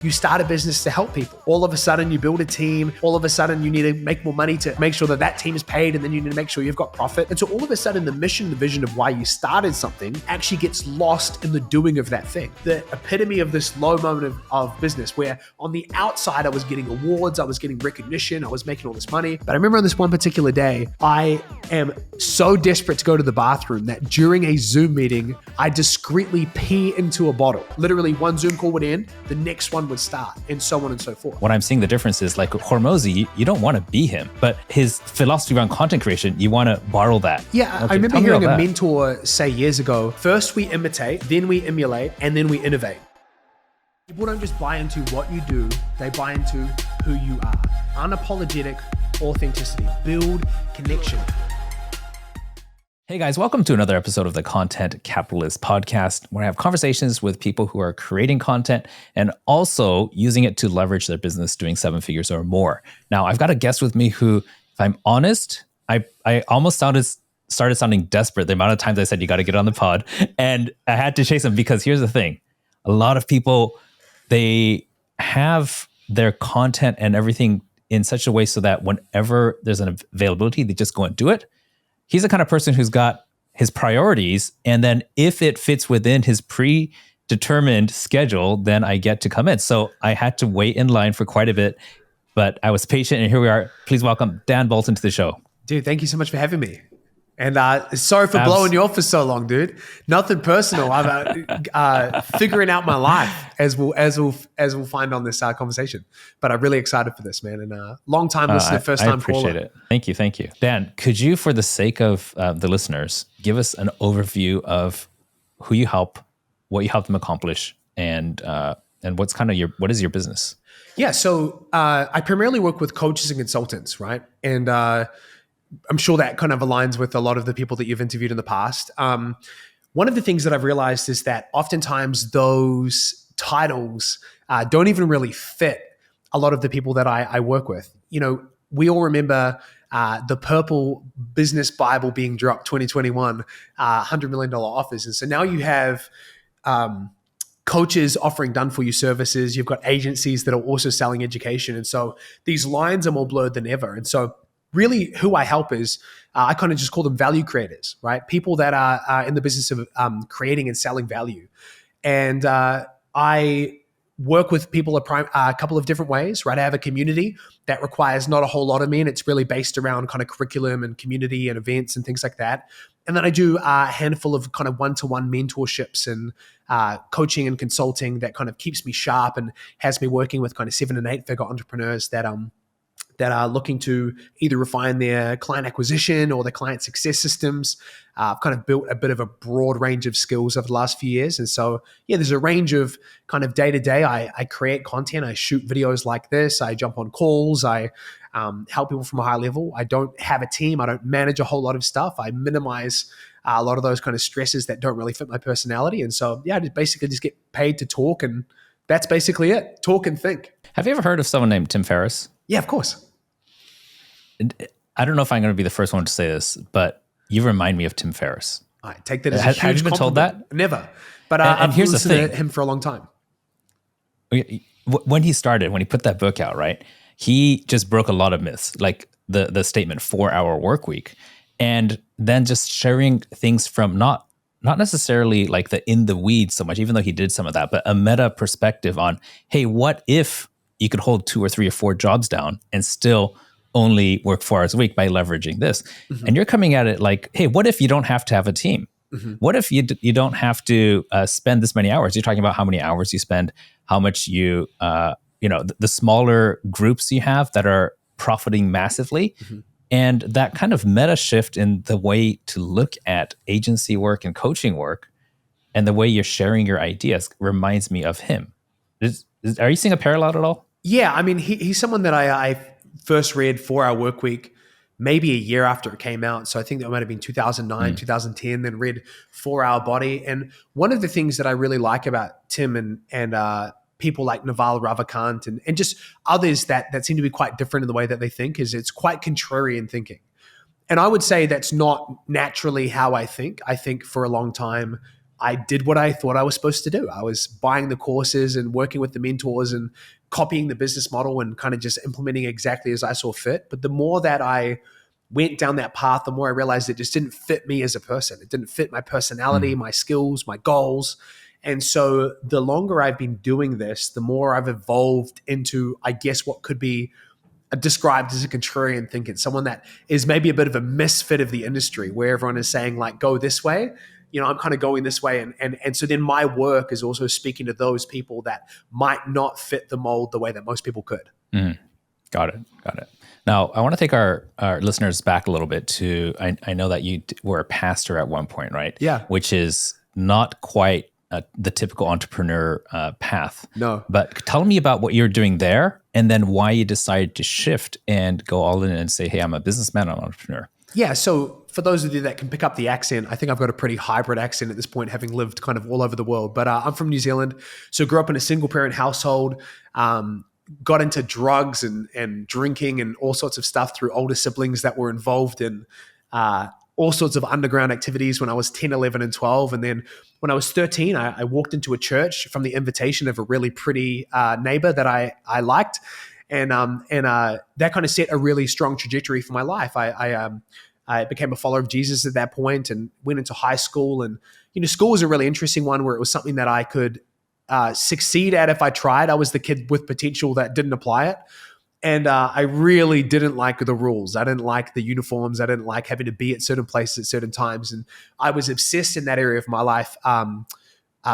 You start a business to help people. All of a sudden, you build a team. All of a sudden, you need to make more money to make sure that that team is paid, and then you need to make sure you've got profit. And so all of a sudden, the mission, the vision of why you started something actually gets lost in the doing of that thing. The epitome of this low moment of business where on the outside, I was getting awards, I was getting recognition, I was making all this money. But I remember on this one particular day, I am so desperate to go to the bathroom that during a Zoom meeting, I discreetly pee into a bottle. Literally one Zoom call would end, the next one would start, and so on and so forth. What I'm seeing the difference is like Hormozi, you don't want to be him, but his philosophy around content creation, you want to borrow that. Yeah, okay, I remember hearing a mentor say years ago, first we imitate, then we emulate, and then we innovate. People don't just buy into what you do, they buy into who you are. Unapologetic authenticity, build connection. Hey guys, welcome to another episode of the Content Capitalist Podcast, where I have conversations with people who are creating content and also using it to leverage their business doing 7 figures or more. Now, I've got a guest with me who, if I'm honest, I almost started sounding desperate the amount of times I said, you got to get on the pod. And I had to chase him because here's the thing. A lot of people, they have their content and everything in such a way so that whenever there's an availability, they just go and do it. He's the kind of person who's got his priorities, and then if it fits within his predetermined schedule, then I get to come in. So I had to wait in line for quite a bit, but I was patient, and here we are. Please welcome Dan Bolton to the show. Dude, thank you so much for having me. And sorry for blowing you off for so long, dude. Nothing personal. I'm figuring out my life as we'll find on this conversation. But I'm really excited for this, man. And long time listener, first time caller. I appreciate it. Thank you. Dan, could you, for the sake of the listeners, give us an overview of who you help, what you help them accomplish, and what's kind of what is your business? Yeah. So I primarily work with coaches and consultants, right? And I'm sure that kind of aligns with a lot of the people that you've interviewed in the past. One of the things that I've realized is that oftentimes those titles don't even really fit a lot of the people that I work with. You know, we all remember the purple business Bible being dropped 2021, $100 million offers. And so now you have coaches offering done-for-you services. You've got agencies that are also selling education. And so these lines are more blurred than ever. And so really who I help is, I kind of just call them value creators, right? People that are in the business of creating and selling value. And I work with people a couple of different ways, right? I have a community that requires not a whole lot of me, and it's really based around kind of curriculum and community and events and things like that. And then I do a handful of kind of one-to-one mentorships and coaching and consulting that kind of keeps me sharp and has me working with kind of 7 and 8 figure entrepreneurs that are looking to either refine their client acquisition or their client success systems. I've kind of built a bit of a broad range of skills over the last few years. And so, yeah, there's a range of kind of day-to-day. I create content. I shoot videos like this. I jump on calls. I help people from a high level. I don't have a team. I don't manage a whole lot of stuff. I minimize a lot of those kind of stresses that don't really fit my personality. And so, yeah, I basically just get paid to talk, and that's basically it. Talk and think. Have you ever heard of someone named Tim Ferris? Yeah, of course. I don't know if I'm going to be the first one to say this, but you remind me of Tim Ferris. I take that as a huge Have you been told that? Never. But I've here's listened the thing. to him for a long time. When he put that book out, right, he just broke a lot of myths, like the statement 4-hour work week, and then just sharing things from not necessarily like the in the weeds so much, even though he did some of that, but a meta perspective on, hey, what if you could hold 2 or 3 or 4 jobs down and still only work 4 hours a week by leveraging this? Mm-hmm. And you're coming at it like, hey, what if you don't have to have a team? Mm-hmm. What if you don't have to spend this many hours? You're talking about how many hours you spend, how much the smaller groups you have that are profiting massively. Mm-hmm. And that kind of meta shift in the way to look at agency work and coaching work and the way you're sharing your ideas reminds me of him. Are you seeing a parallel at all? Yeah, I mean, he's someone that I first read 4-Hour Workweek maybe a year after it came out. So I think that might have been 2009, 2010, then read 4-Hour Body. And one of the things that I really like about Tim and people like Naval Ravikant and just others that seem to be quite different in the way that they think is it's quite contrarian thinking. And I would say that's not naturally how I think. I think for a long time, I did what I thought I was supposed to do. I was buying the courses and working with the mentors and copying the business model and kind of just implementing exactly as I saw fit. But the more that I went down that path, the more I realized it just didn't fit me as a person. It didn't fit my personality, my skills, my goals. And so the longer I've been doing this, the more I've evolved into, I guess, what could be described as a contrarian thinking, someone that is maybe a bit of a misfit of the industry where everyone is saying like, go this way. I'm kind of going this way. And so then my work is also speaking to those people that might not fit the mold the way that most people could. Got it. Now, I want to take our listeners back a little bit to, I know that you were a pastor at one point, right? Yeah. Which is not quite the typical entrepreneur path. No. But tell me about what you're doing there and then why you decided to shift and go all in and say, hey, I'm a businessman, I'm an entrepreneur. Yeah. So for those of you that can pick up the accent, I think I've got a pretty hybrid accent at this point, having lived kind of all over the world. But I'm from New Zealand. So grew up in a single parent household, got into drugs and drinking and all sorts of stuff through older siblings that were involved in all sorts of underground activities when I was 10, 11, and 12. And then when I was 13, I walked into a church from the invitation of a really pretty neighbor that I liked. And that kind of set a really strong trajectory for my life. I became a follower of Jesus at that point and went into high school. And, school was a really interesting one where it was something that I could succeed at if I tried. I was the kid with potential that didn't apply it. And I really didn't like the rules. I didn't like the uniforms. I didn't like having to be at certain places at certain times. And I was obsessed in that area of my life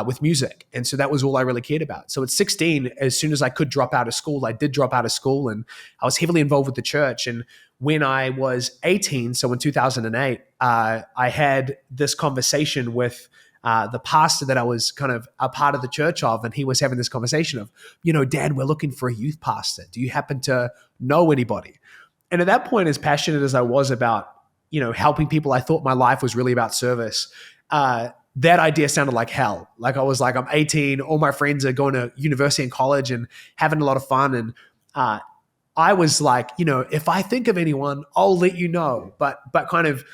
with music. And so that was all I really cared about. So at 16, as soon as I could drop out of school, I did drop out of school, and I was heavily involved with the church. And when I was 18, so in 2008, I had this conversation with the pastor that I was kind of a part of the church of, and he was having this conversation of, Dad, we're looking for a youth pastor. Do you happen to know anybody? And at that point, as passionate as I was about, helping people, I thought my life was really about service. That idea sounded like hell. Like I was like, I'm 18, all my friends are going to university and college and having a lot of fun. And I was like, if I think of anyone, I'll let you know. But kind of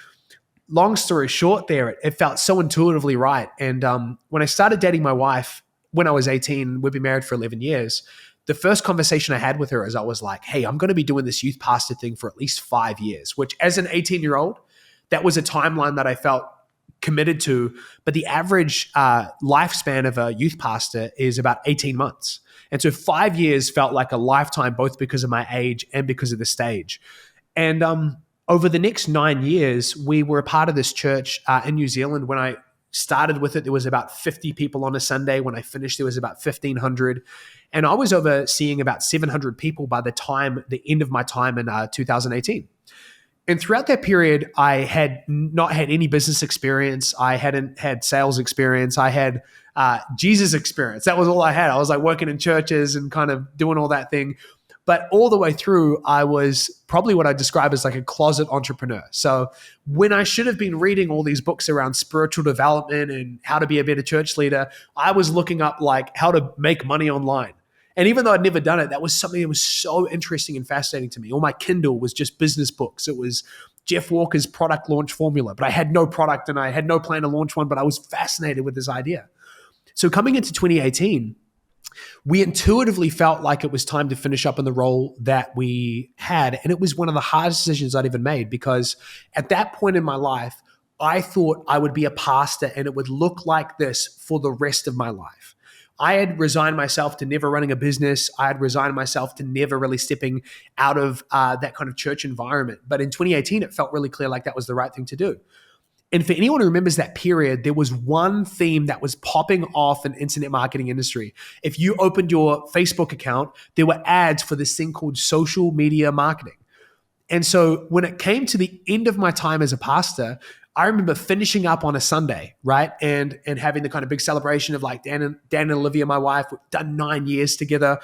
long story short there, it felt so intuitively right. And when I started dating my wife when I was 18, we've been married for 11 years. The first conversation I had with her is I was like, hey, I'm going to be doing this youth pastor thing for at least 5 years, which as an 18-year-old, that was a timeline that I felt committed to. But the average lifespan of a youth pastor is about 18 months. And so 5 years felt like a lifetime, both because of my age and because of the stage. And over the next 9 years, we were a part of this church in New Zealand. When I started with it, there was about 50 people on a Sunday. When I finished, there was about 1,500. And I was overseeing about 700 people by the end of my time in 2018. And throughout that period, I had not had any business experience. I hadn't had sales experience. I had Jesus experience. That was all I had. I was like working in churches and kind of doing all that thing. But all the way through, I was probably what I describe as like a closet entrepreneur. So when I should have been reading all these books around spiritual development and how to be a better church leader, I was looking up like how to make money online. And even though I'd never done it, that was something that was so interesting and fascinating to me. All my Kindle was just business books. It was Jeff Walker's product launch formula, but I had no product and I had no plan to launch one, but I was fascinated with this idea. So coming into 2018, we intuitively felt like it was time to finish up in the role that we had. And it was one of the hardest decisions I'd ever made, because at that point in my life, I thought I would be a pastor and it would look like this for the rest of my life. I had resigned myself to never running a business. I had resigned myself to never really stepping out of that kind of church environment. But in 2018, it felt really clear like that was the right thing to do. And for anyone who remembers that period, there was one theme that was popping off in the internet marketing industry. If you opened your Facebook account, there were ads for this thing called social media marketing. And so when it came to the end of my time as a pastor, I remember finishing up on a Sunday, right? And having the kind of big celebration of like Dan and Olivia, my wife, we've done 9 years together.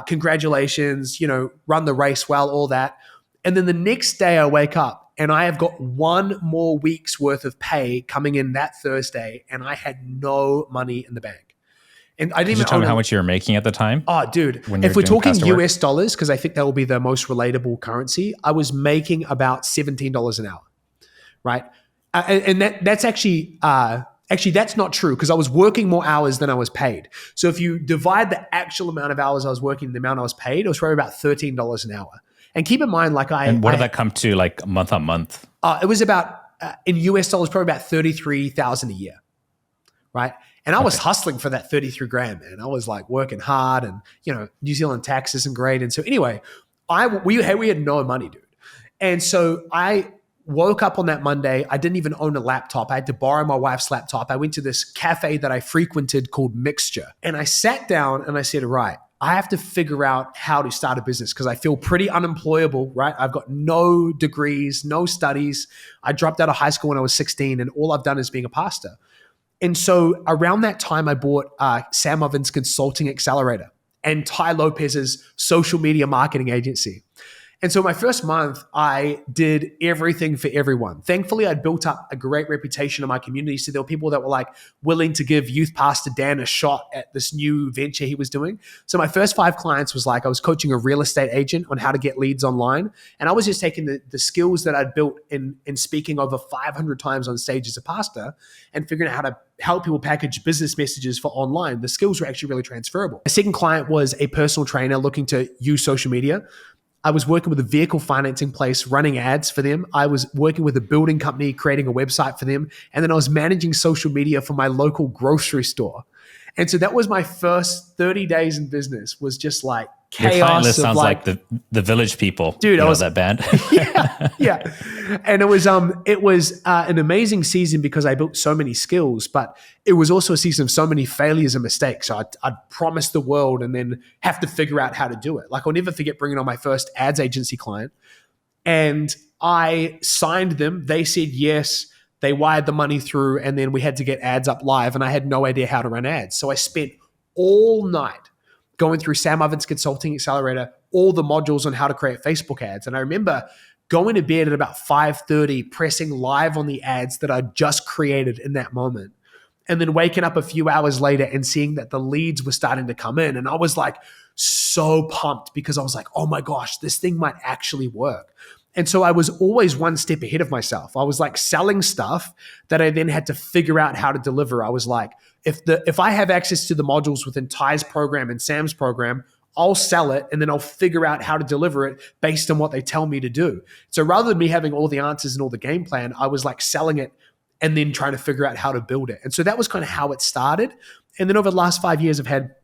Congratulations, run the race well, all that. And then the next day I wake up and I have got 1 more week's worth of pay coming in that Thursday, and I had no money in the bank. And I didn't Did you tell me how much you were making at the time? Oh, dude, if we're talking US dollars, because I think that will be the most relatable currency, I was making about $17 an hour, right? And that's actually, at Actually, that's not true because I was working more hours than I was paid. So if you divide the actual amount of hours I was working and the amount I was paid, it was probably about $13 an hour. And keep in mind, like And what did that come to, like month on month? it was about in US dollars, probably about 33,000 a year, right? And I was hustling for that 33 grand, man. I was like working hard, and New Zealand tax isn't great. And so anyway, we had no money, dude. And so I woke up on that Monday. I didn't even own a laptop. I had to borrow my wife's laptop. I went to this cafe that I frequented called Mixture. And I sat down and I said, right, I have to figure out how to start a business because I feel pretty unemployable, right? I've got no degrees, no studies. I dropped out of high school when I was 16 and all I've done is being a pastor. And so around that time, I bought Sam Oven's Consulting Accelerator and Ty Lopez's social media marketing agency. And so my first month, I did everything for everyone. Thankfully, I'd built up a great reputation in my community. So there were people that were like willing to give youth pastor Dan a shot at this new venture he was doing. So my first 5 clients was like I was coaching a real estate agent on how to get leads online. And I was just taking the skills that I'd built in speaking over 500 times on stage as a pastor and figuring out how to help people package business messages for online. The skills were actually really transferable. The second client was a personal trainer looking to use social media. I was working with a vehicle financing place, running ads for them. I was working with a building company, creating a website for them. And then I was managing social media for my local grocery store. And so that was my first 30 days in business, was just like chaos. Your client list sounds like the Village People. Dude, I was that band. yeah. And it was an amazing season because I built so many skills, but it was also a season of so many failures and mistakes. So I'd promise the world and then have to figure out how to do it. Like I'll never forget bringing on my first ads agency client, and I signed them. They said yes. They wired the money through, and then we had to get ads up live, and I had no idea how to run ads. So I spent all night going through Sam Oven's Consulting Accelerator, all the modules on how to create Facebook ads. And I remember going to bed at about 5:30, pressing live on the ads that I just created in that moment, and then waking up a few hours later and seeing that the leads were starting to come in. And I was like so pumped because I was like, oh my gosh, this thing might actually work. And so I was always one step ahead of myself. I was like selling stuff that I then had to figure out how to deliver. I was like, if I have access to the modules within Ty's program and Sam's program, I'll sell it and then I'll figure out how to deliver it based on what they tell me to do. So rather than me having all the answers and all the game plan, I was like selling it and then trying to figure out how to build it. And so that was kind of how it started. And then over the last 5 years, I've had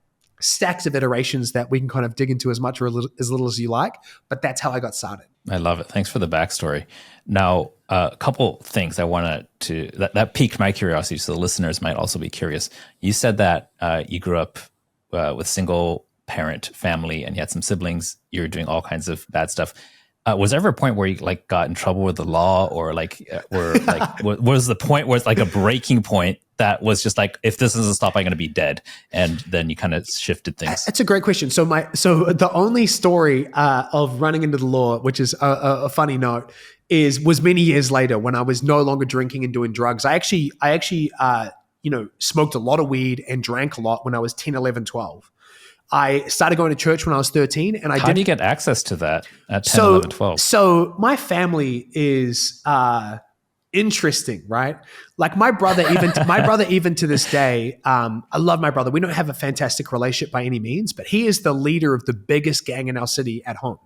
stacks of iterations that we can kind of dig into as much or as little as you like, but that's how I got started. I love it. Thanks for the backstory. Now, a couple things I wanted that piqued my curiosity, so the listeners might also be curious. You said that you grew up with single parent family and you had some siblings. You were doing all kinds of bad stuff. Was there ever a point where you like got in trouble with the law, or was the point where it's like a breaking point that was just like, if this doesn't stop, I'm going to be dead, and then you kind of shifted things? That's a great question. So the only story of running into the law, which is a funny note, was many years later when I was no longer drinking and doing drugs. I actually smoked a lot of weed and drank a lot when I was 10, 11, 12. I started going to church when I was 13. And How do you get access to that at 10, 11, 12? So my family is interesting, right? Like my brother, even to this day, I love my brother. We don't have a fantastic relationship by any means, but he is the leader of the biggest gang in our city at home.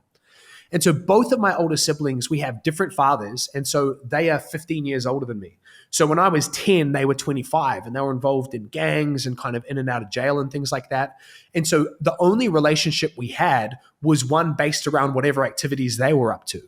And so both of my older siblings, we have different fathers. And so they are 15 years older than me. So when I was 10, they were 25 and they were involved in gangs and kind of in and out of jail and things like that. And so the only relationship we had was one based around whatever activities they were up to.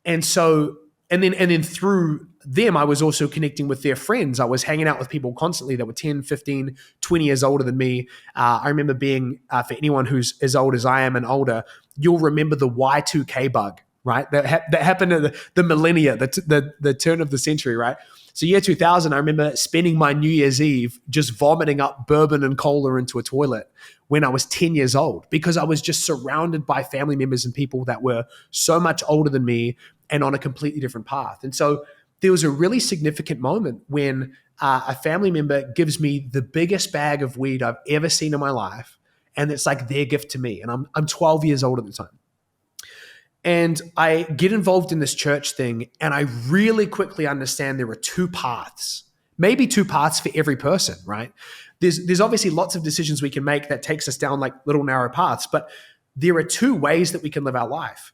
And so, and then through them, I was also connecting with their friends. I was hanging out with people constantly that were 10, 15, 20 years older than me. I remember being, for anyone who's as old as I am and older, you'll remember the Y2K bug, right? That happened in the millennia, the turn of the century, right? So year 2000, I remember spending my New Year's Eve just vomiting up bourbon and cola into a toilet when I was 10 years old, because I was just surrounded by family members and people that were so much older than me and on a completely different path. And so there was a really significant moment when a family member gives me the biggest bag of weed I've ever seen in my life. And it's like their gift to me. And I'm 12 years old at the time. And I get involved in this church thing, and I really quickly understand there are two paths maybe two paths for every person, right? There's obviously lots of decisions we can make that takes us down like little narrow paths, but there are two ways that we can live our life.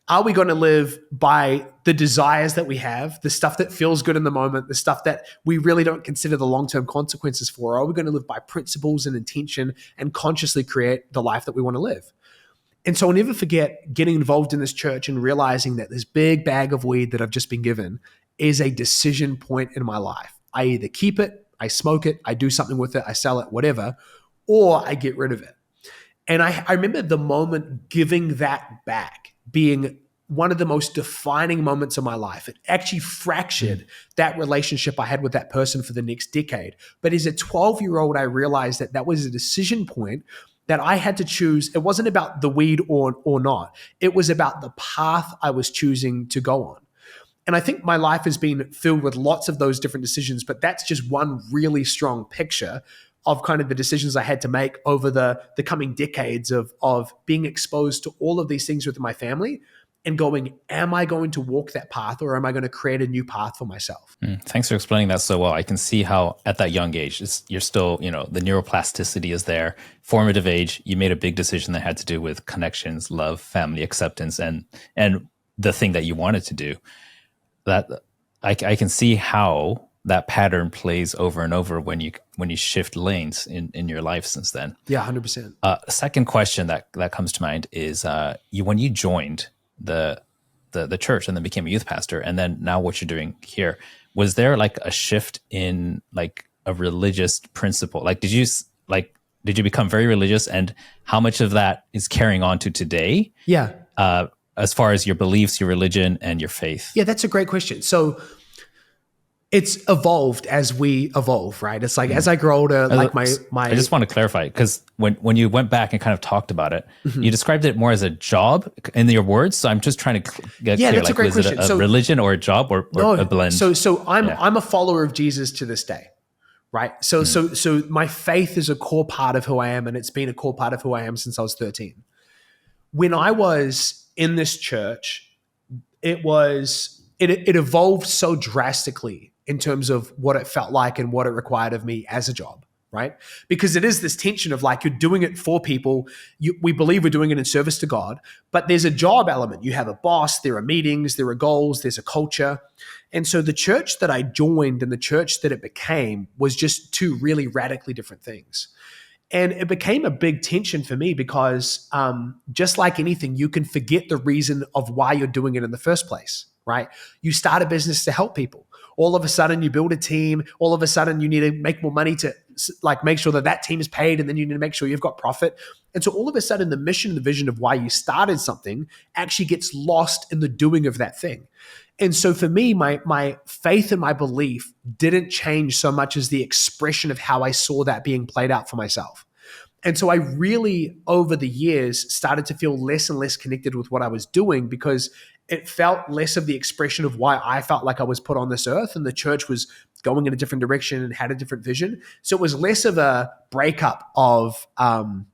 Are we going to live by the desires that we have, the stuff that feels good in the moment, the stuff that we really don't consider the long-term consequences for? Or are we going to live by principles and intention and consciously create the life that we want to live? And so I'll never forget getting involved in this church and realizing that this big bag of weed that I've just been given is a decision point in my life. I either keep it, I smoke it, I do something with it, I sell it, whatever, or I get rid of it. And I remember the moment giving that back being one of the most defining moments of my life. It actually fractured that relationship I had with that person for the next decade. But as a 12-year-old, I realized that that was a decision point that I had to choose. It wasn't about the weed or not. It was about the path I was choosing to go on. And I think my life has been filled with lots of those different decisions, but that's just one really strong picture of kind of the decisions I had to make over the coming decades of being exposed to all of these things with my family and going, am I going to walk that path or am I going to create a new path for myself? Thanks for explaining that so well. I can see how at that young age, you're still, the neuroplasticity is there. Formative age, you made a big decision that had to do with connections, love, family, acceptance, and the thing that you wanted to do. That I can see how that pattern plays over and over when you shift lanes in your life since then. Yeah, 100%. Second question that comes to mind is when you joined the church and then became a youth pastor, and then now what you're doing here, was there like a shift in like a religious principle? Like did you become very religious, and how much of that is carrying on to today? Yeah. As far as your beliefs, your religion, and your faith? Yeah, that's a great question. So it's evolved as we evolve, right? It's like as I grow older, like my I just want to clarify, because when you went back and kind of talked about it, you described it more as a job in your words. So I'm just trying to get clear. That's a great question. Was it a religion or a job or a blend? So I'm a follower of Jesus to this day, right? So my faith is a core part of who I am, and it's been a core part of who I am since I was 13. When I was in this church, it evolved so drastically in terms of what it felt like and what it required of me as a job, right? Because it is this tension of like, you're doing it for people. We believe we're doing it in service to God, but there's a job element. You have a boss, there are meetings, there are goals, there's a culture. And so the church that I joined and the church that it became was just two really radically different things. And it became a big tension for me because just like anything, you can forget the reason of why you're doing it in the first place, right? You start a business to help people. All of a sudden you build a team. All of a sudden you need to make more money to like make sure that team is paid, and then you need to make sure you've got profit. And so all of a sudden the mission, the vision of why you started something actually gets lost in the doing of that thing. And so for me, my faith and my belief didn't change so much as the expression of how I saw that being played out for myself. And so I really, over the years, started to feel less and less connected with what I was doing because it felt less of the expression of why I felt like I was put on this earth, and the church was going in a different direction and had a different vision. So it was less of a breakup of I'm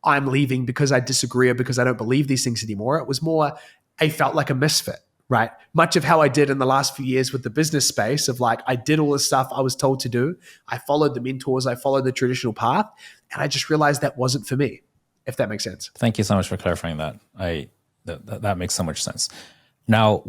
leaving because I disagree or because I don't believe these things anymore. It was more, I felt like a misfit. Right. Much of how I did in the last few years with the business space of like, I did all the stuff I was told to do. I followed the mentors. I followed the traditional path. And I just realized that wasn't for me, if that makes sense. Thank you so much for clarifying that. That makes so much sense. Now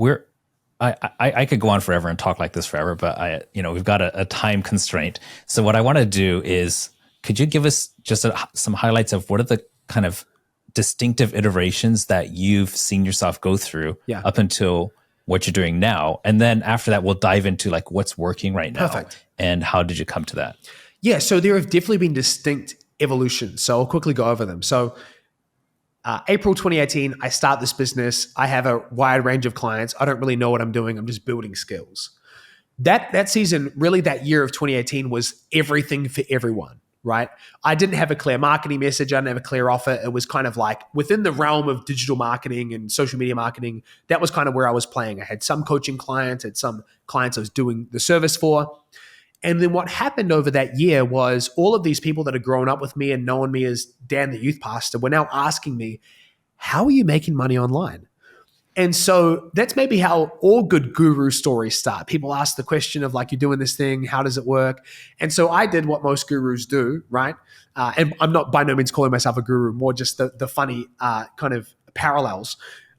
I could go on forever and talk like this forever, but we've got a time constraint. So what I want to do is, could you give us just some highlights of what are the kind of distinctive iterations that you've seen yourself go through up until what you're doing now? And then after that, we'll dive into like what's working right now. Perfect. And how did you come to that? Yeah. So there have definitely been distinct evolutions. So I'll quickly go over them. So April 2018, I start this business. I have a wide range of clients. I don't really know what I'm doing. I'm just building skills. That season, really that year of 2018 was everything for everyone. Right? I didn't have a clear marketing message. I didn't have a clear offer. It was kind of like within the realm of digital marketing and social media marketing. That was kind of where I was playing. I had some coaching clients, had some clients I was doing the service for. And then what happened over that year was all of these people that had grown up with me and known me as Dan, the youth pastor, were now asking me, how are you making money online? And so that's maybe how all good guru stories start. People ask the question of like, you're doing this thing, how does it work? And so I did what most gurus do, right? And I'm not by no means calling myself a guru, more just the funny kind of parallels.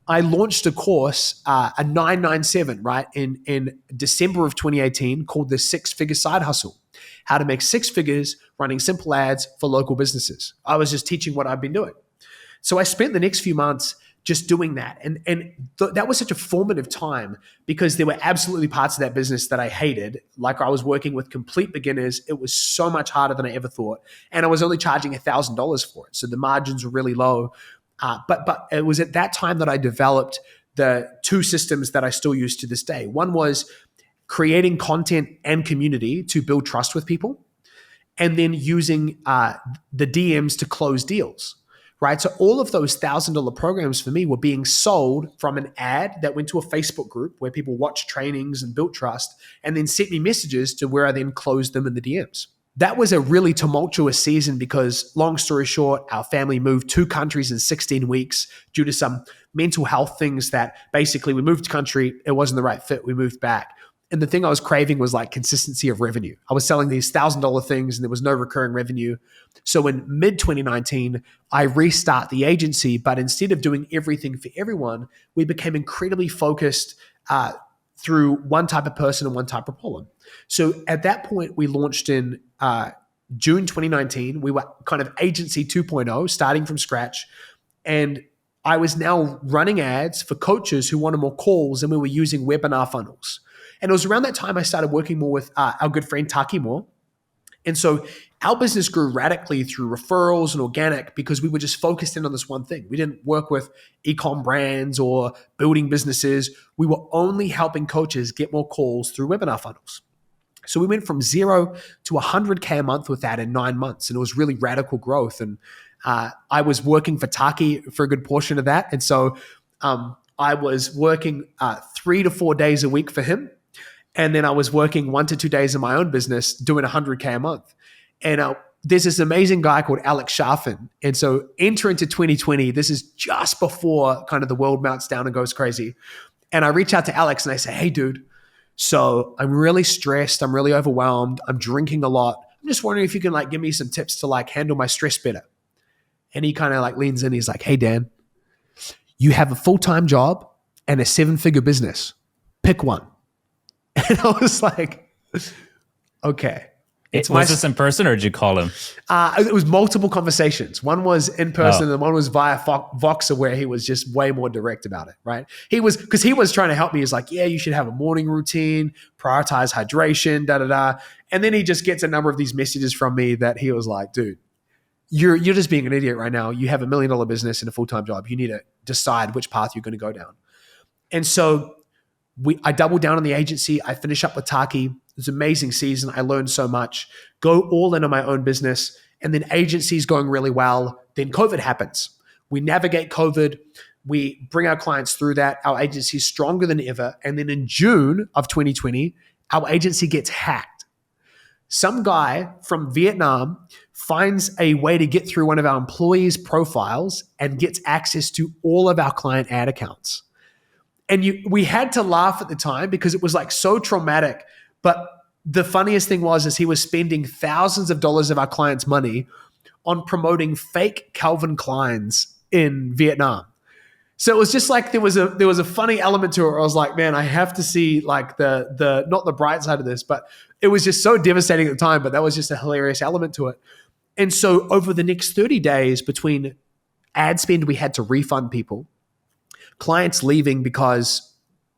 I launched a course, a 997, right, in December of 2018 called the Six Figure Side Hustle, how to make six figures running simple ads for local businesses. I was just teaching what I've been doing. So I spent the next few months just doing that. That was such a formative time because there were absolutely parts of that business that I hated. Like I was working with complete beginners. It was so much harder than I ever thought. And I was only charging $1,000 for it. So the margins were really low. But it was at that time that I developed the two systems that I still use to this day. One was creating content and community to build trust with people, and then using the DMs to close deals. Right. So all of those $1,000 programs for me were being sold from an ad that went to a Facebook group where people watched trainings and built trust and then sent me messages to where I then closed them in the DMs. That was a really tumultuous season because, long story short, our family moved 2 countries in 16 weeks due to some mental health things that basically we moved country. It wasn't the right fit. We moved back. And the thing I was craving was like consistency of revenue. I was selling these $1,000 things and there was no recurring revenue. So in mid 2019, I restart the agency, but instead of doing everything for everyone, we became incredibly focused through one type of person and one type of problem. So at that point, we launched in June 2019. We were kind of agency 2.0, starting from scratch. And I was now running ads for coaches who wanted more calls, and we were using webinar funnels. And it was around that time I started working more with our good friend Taki Moore. And so our business grew radically through referrals and organic because we were just focused in on this one thing. We didn't work with e-com brands or building businesses. We were only helping coaches get more calls through webinar funnels. So we went from 0 to 100K a month with that in 9 months. And it was really radical growth. And I was working for Taki for a good portion of that. And so I was working 3 to 4 days a week for him. And then I was working 1 to 2 days in my own business doing 100K a month. And there's this amazing guy called Alex Sharfin. And so enter into 2020. This is just before kind of the world melts down and goes crazy. And I reach out to Alex and I say, hey, dude, so I'm really stressed. I'm really overwhelmed. I'm drinking a lot. I'm just wondering if you can like give me some tips to like handle my stress better. And he kind of like leans in. He's like, hey, Dan, you have a full-time job and a 7-figure business. Pick one. And I was like, okay. Was this in person or did you call him? It was multiple conversations. One was in person and one was via Voxer where he was just way more direct about it, right? Because he was trying to help me. He's like, yeah, you should have a morning routine, prioritize hydration, da-da-da. And then he just gets a number of these messages from me that he was like, dude, you're just being an idiot right now. You have $1 million business and a full-time job. You need to decide which path you're going to go down. And so I doubled down on the agency. I finished up with Taki. It was an amazing season. I learned so much. Go all in on my own business. And then agency's going really well. Then COVID happens. We navigate COVID. We bring our clients through that. Our agency is stronger than ever. And then in June of 2020, our agency gets hacked. Some guy from Vietnam finds a way to get through one of our employees' profiles and gets access to all of our client ad accounts. And we had to laugh at the time because it was like so traumatic. But the funniest thing is he was spending thousands of dollars of our clients' money on promoting fake Calvin Kleins in Vietnam. So it was just like there was a funny element to it where I was like, man, I have to see like the not the bright side of this, but it was just so devastating at the time. But that was just a hilarious element to it. And so over the next 30 days between ad spend, we had to refund people, clients leaving because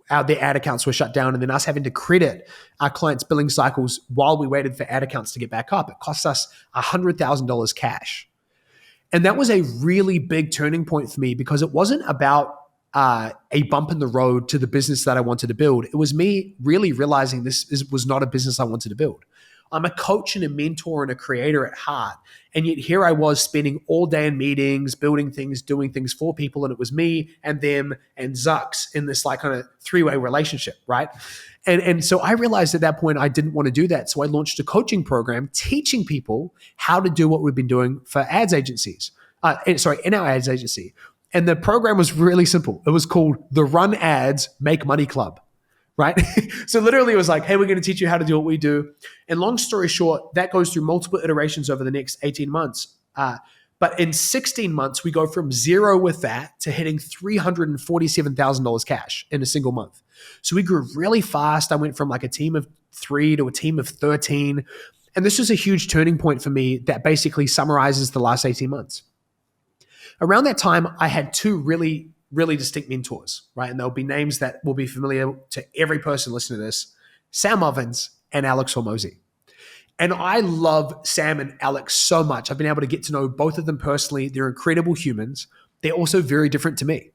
their ad accounts were shut down, and then us having to credit our clients' billing cycles while we waited for ad accounts to get back up. It cost us $100,000 cash. And that was a really big turning point for me because it wasn't about a bump in the road to the business that I wanted to build. It was me really realizing was not a business I wanted to build. I'm a coach and a mentor and a creator at heart. And yet here I was spending all day in meetings, building things, doing things for people. And it was me and them and Zucks in this like kind of 3-way relationship, right? And so I realized at that point I didn't want to do that. So I launched a coaching program teaching people how to do what we've been doing for ads agencies. In our ads agency. And the program was really simple. It was called the Run Ads Make Money Club, right? So literally it was like, hey, we're going to teach you how to do what we do. And long story short, that goes through multiple iterations over the next 18 months. But in 16 months, we go from zero with that to hitting $347,000 cash in a single month. So we grew really fast. I went from like a team of 3 to a team of 13. And this was a huge turning point for me that basically summarizes the last 18 months. Around that time, I had 2 really, really distinct mentors, right? And there'll be names that will be familiar to every person listening to this: Sam Ovens and Alex Hormozi. And I love Sam and Alex so much. I've been able to get to know both of them personally. They're incredible humans. They're also very different to me.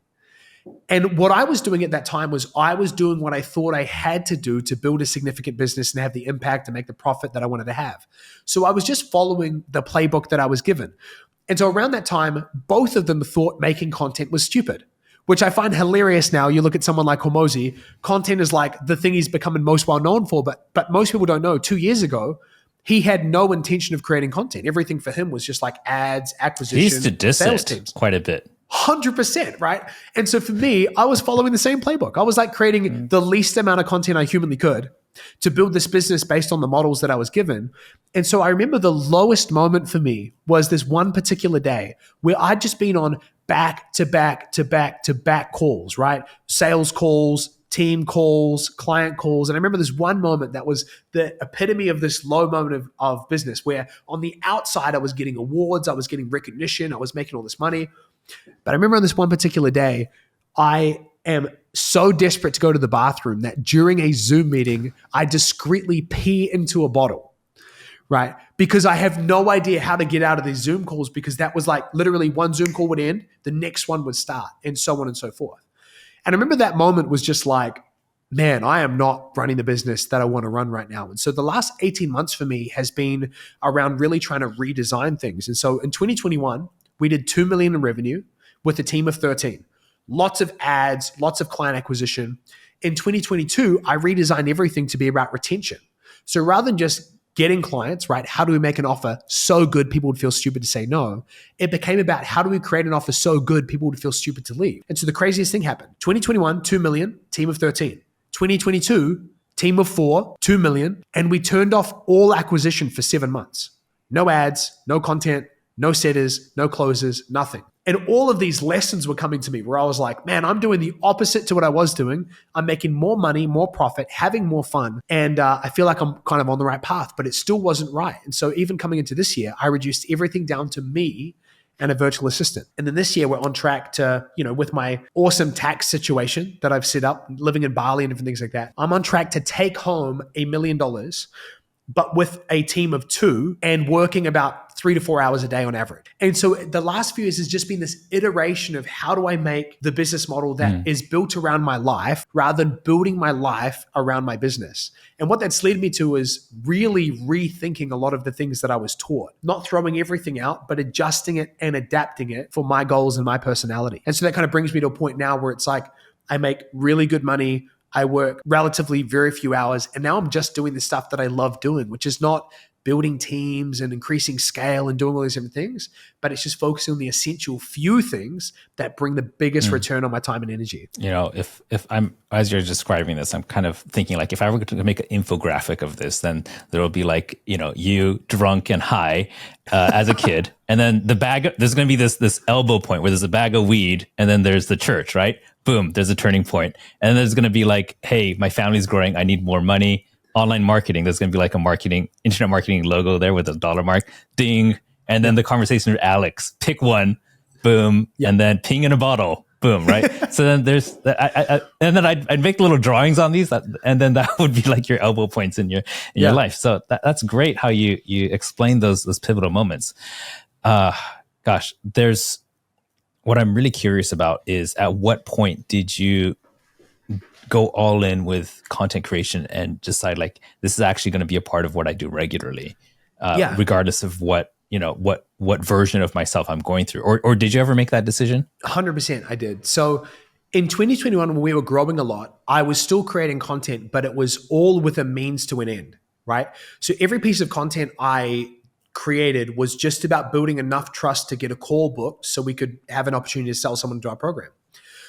And what I was doing at that time was I was doing what I thought I had to do to build a significant business and have the impact and make the profit that I wanted to have. So I was just following the playbook that I was given. And so around that time, both of them thought making content was stupid, which I find hilarious now. You look at someone like Hormozi, content is like the thing he's becoming most well known for, but most people don't know. 2 years ago, he had no intention of creating content. Everything for him was just like ads, acquisition, He used to diss sales it teams. quite a bit. 100%, right? And so for me, I was following the same playbook. I was like creating the least amount of content I humanly could to build this business based on the models that I was given. And so I remember the lowest moment for me was this one particular day where I'd just been on back to back to back to back calls, right? Sales calls, team calls, client calls. And I remember this one moment that was the epitome of this low moment of business, where on the outside, I was getting awards, I was getting recognition, I was making all this money. But I remember on this one particular day, I am so desperate to go to the bathroom that during a Zoom meeting, I discreetly pee into a bottle, right? Because I have no idea how to get out of these Zoom calls, because that was like literally one Zoom call would end, the next one would start, and so on and so forth. And I remember that moment was just like, man, I am not running the business that I want to run right now. And so the last 18 months for me has been around really trying to redesign things. And so in 2021, we did 2 million in revenue with a team of 13. Lots of ads, lots of client acquisition. In 2022, I redesigned everything to be about retention. So rather than just getting clients, right? How do we make an offer so good people would feel stupid to say no? It became about how do we create an offer so good people would feel stupid to leave? And so the craziest thing happened. 2021, 2 million, team of 13. 2022, team of 4, 2 million. And we turned off all acquisition for 7 months. No ads, no content, no setters, no closers, nothing. And all of these lessons were coming to me where I was like, man, I'm doing the opposite to what I was doing. I'm making more money, more profit, having more fun. And I feel like I'm kind of on the right path, but it still wasn't right. And so even coming into this year, I reduced everything down to me and a virtual assistant. And then this year we're on track to, with my awesome tax situation that I've set up, living in Bali and different things like that, I'm on track to take home $1 million, but with a team of 2 and working about 3 to 4 hours a day on average. And so the last few years has just been this iteration of how do I make the business model that is built around my life rather than building my life around my business. And what that's led me to is really rethinking a lot of the things that I was taught, not throwing everything out, but adjusting it and adapting it for my goals and my personality. And so that kind of brings me to a point now where it's like, I make really good money. I work relatively very few hours, and now I'm just doing the stuff that I love doing, which is not building teams and increasing scale and doing all these different things, but it's just focusing on the essential few things that bring the biggest return on my time and energy. If I'm, as you're describing this, I'm kind of thinking like, if I were to make an infographic of this, then there will be like, you drunk and high as a kid. And then there's going to be this elbow point where there's a bag of weed, and then there's the church, right? Boom, there's a turning point. And then there's going to be like, hey, my family's growing, I need more money. Online marketing, there's going to be like internet marketing logo there with a dollar mark, ding. And then the conversation with Alex, pick one, boom. And then ping in a bottle, boom, right? So then there's, and then I'd make little drawings on these, and then that would be like your elbow points in your life. So that's great how you explain those pivotal moments. Gosh, what I'm really curious about is, at what point did you go all in with content creation and decide like, this is actually going to be a part of what I do regularly, regardless of what version of myself I'm going through? Or did you ever make that decision? 100% I did. So in 2021, when we were growing a lot, I was still creating content, but it was all with a means to an end, right? So every piece of content I created was just about building enough trust to get a call booked so we could have an opportunity to sell someone to our program.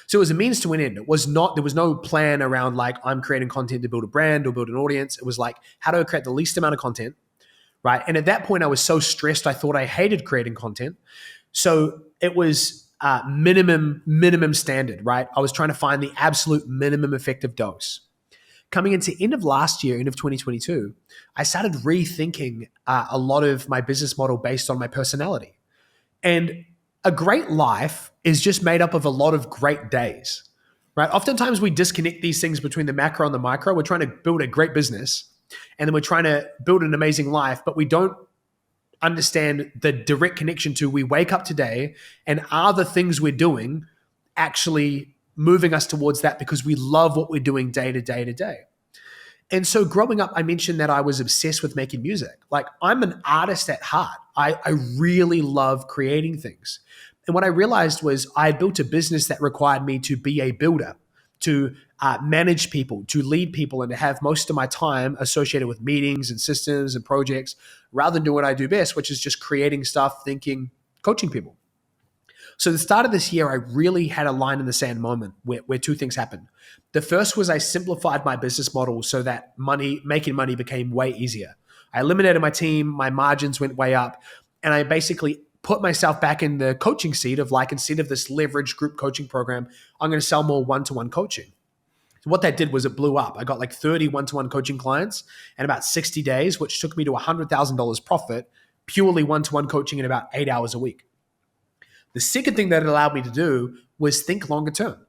So it was a means to an end. It was not, there was no plan around like, I'm creating content to build a brand or build an audience. It was like, how do I create the least amount of content, right? And at that point, I was so stressed, I thought I hated creating content. So it was minimum standard, right? I was trying to find the absolute minimum effective dose. Coming into end of last year, end of 2022, I started rethinking a lot of my business model based on my personality. And a great life is just made up of a lot of great days, right? Oftentimes we disconnect these things between the macro and the micro. We're trying to build a great business and then we're trying to build an amazing life, but we don't understand the direct connection to we wake up today and are the things we're doing actually moving us towards that because we love what we're doing day to day to day. And so growing up, I mentioned that I was obsessed with making music. Like I'm an artist at heart. I really love creating things. And what I realized was I had built a business that required me to be a builder, to manage people, to lead people, and to have most of my time associated with meetings and systems and projects rather than doing what I do best, which is just creating stuff, thinking, coaching people. So the start of this year, I really had a line in the sand moment where two things happened. The first was I simplified my business model so that making money became way easier. I eliminated my team, my margins went way up, and I basically put myself back in the coaching seat of like, instead of this leveraged group coaching program, I'm going to sell more one-to-one coaching. So what that did was it blew up. I got like 30 one-to-one coaching clients in about 60 days, which took me to $100,000 profit, purely one-to-one coaching in about 8 hours a week. The second thing that it allowed me to do was think longer term,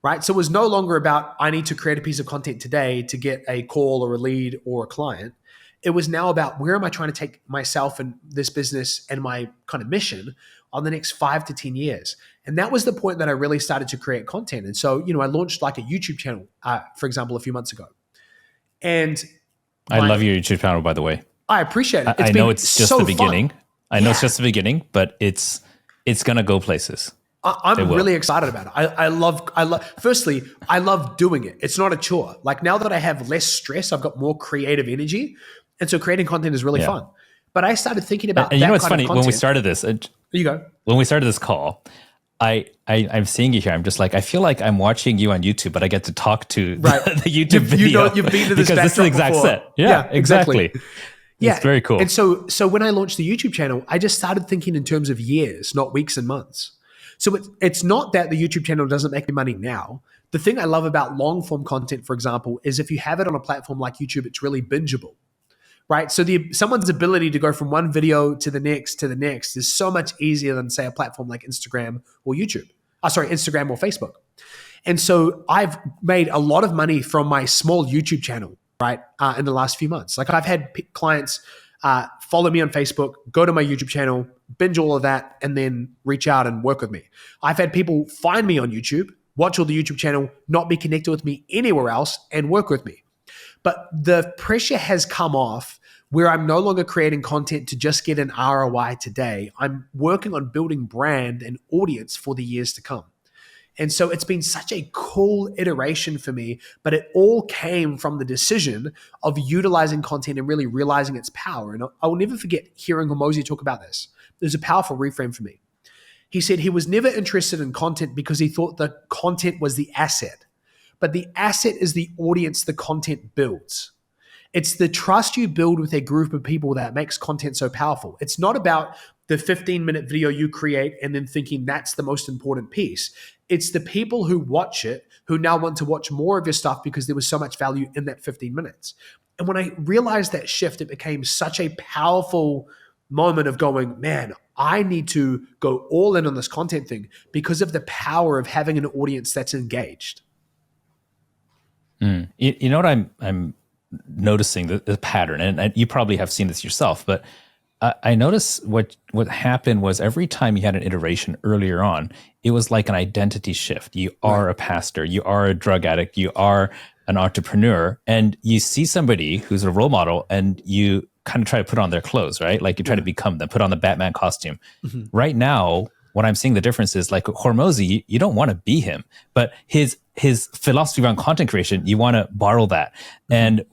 right? So it was no longer about, I need to create a piece of content today to get a call or a lead or a client. It was now about where am I trying to take myself and this business and my kind of mission on the next 5 to 10 years. And that was the point that I really started to create content. And so, I launched like a YouTube channel, for example, a few months ago. And I love your YouTube channel, by the way. I appreciate it. I know it's just so the beginning. Fun. I know it's just the beginning, but it's going to go places. I'm really excited about it. Firstly, I love doing it. It's not a chore. Like now that I have less stress, I've got more creative energy. And so creating content is really fun. But I started thinking about and that you know what's kind funny? of content. When we started this, you go. When we started this call, I'm seeing you here. I'm just like, I feel like I'm watching you on YouTube, but I get to talk to the YouTube video. You've been to this because this is the exact before. set. Yeah, exactly. Yeah, it's very cool. And so when I launched the YouTube channel, I just started thinking in terms of years, not weeks and months. So it's not that the YouTube channel doesn't make me money now. The thing I love about long form content, for example, is if you have it on a platform like YouTube, it's really bingeable, right? So someone's ability to go from one video to the next is so much easier than say a platform like Instagram or Instagram or Facebook. And so I've made a lot of money from my small YouTube channel, right, in the last few months. Like I've had clients follow me on Facebook, go to my YouTube channel, binge all of that, and then reach out and work with me. I've had people find me on YouTube, watch all the YouTube channel, not be connected with me anywhere else, and work with me. But the pressure has come off where I'm no longer creating content to just get an ROI today. I'm working on building brand and audience for the years to come. And so it's been such a cool iteration for me, but it all came from the decision of utilizing content and really realizing its power. And I will never forget hearing Hormozi talk about this. There's a powerful reframe for me. He said he was never interested in content because he thought the content was the asset, but the asset is the audience the content builds. It's the trust you build with a group of people that makes content so powerful. It's not about the 15-minute video you create and then thinking that's the most important piece. It's the people who watch it who now want to watch more of your stuff because there was so much value in that 15 minutes. And when I realized that shift, it became such a powerful moment of going, man, I need to go all in on this content thing because of the power of having an audience that's engaged. You know what I'm noticing the pattern, and you probably have seen this yourself, but I noticed what happened was every time you had an iteration earlier on, it was like an identity shift. You are a pastor, you are a drug addict, you are an entrepreneur, and you see somebody who's a role model and you kind of try to put on their clothes, right? Like you try to become them, put on the Batman costume. Mm-hmm. Right now, what I'm seeing the difference is like Hormozy, you don't want to be him, but his philosophy around content creation, you want to borrow that. And,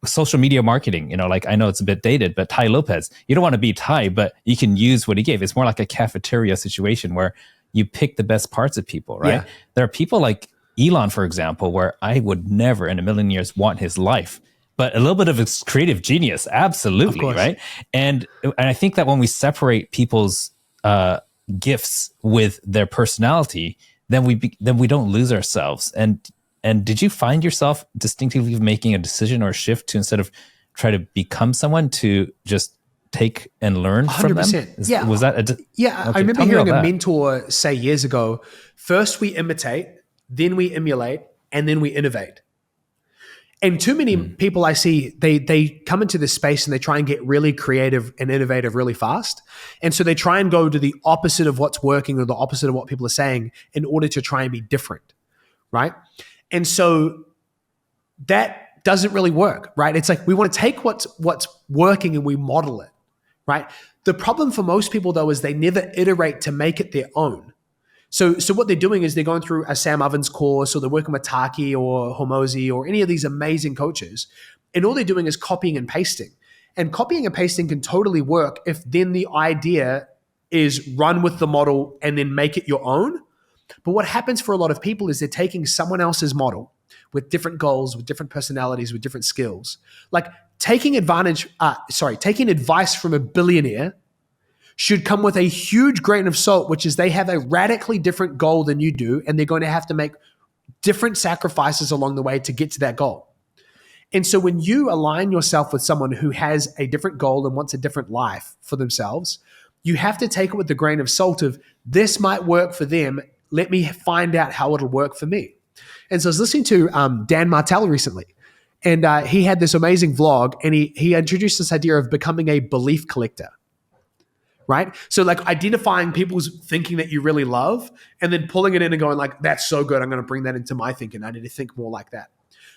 social media marketing, like I know it's a bit dated, but Tai Lopez, you don't want to be Tai, but you can use what he gave. It's more like a cafeteria situation where you pick the best parts of people, right? Yeah. There are people like Elon, for example, where I would never in a million years want his life, but a little bit of his creative genius, absolutely, right? And I think that when we separate people's gifts with their personality, then we don't lose ourselves. And did you find yourself distinctively making a decision or a shift to, instead of try to become someone, to just take and learn 100%. From them? Was that okay, I remember hearing a mentor say years ago, first we imitate, then we emulate, and then we innovate. And too many people I see, they come into this space and they try and get really creative and innovative really fast. And so they try and go to the opposite of what's working or the opposite of what people are saying in order to try and be different, right? And so that doesn't really work, right? It's like we want to take what's working and we model it, right? The problem for most people though is they never iterate to make it their own. So what they're doing is they're going through a Sam Ovens course, or they're working with Taki or Hormozy or any of these amazing coaches, and all they're doing is copying and pasting. And copying and pasting can totally work if then the idea is run with the model and then make it your own. But what happens for a lot of people is they're taking someone else's model with different goals, with different personalities, with different skills. Like taking advice from a billionaire should come with a huge grain of salt, which is they have a radically different goal than you do, and they're going to have to make different sacrifices along the way to get to that goal. And so when you align yourself with someone who has a different goal and wants a different life for themselves, you have to take it with the grain of salt of, this might work for them. Let me find out how it'll work for me. And so I was listening to Dan Martell recently, and he had this amazing vlog, and he introduced this idea of becoming a belief collector. Right? So like identifying people's thinking that you really love and then pulling it in and going like, that's so good. I'm going to bring that into my thinking. I need to think more like that.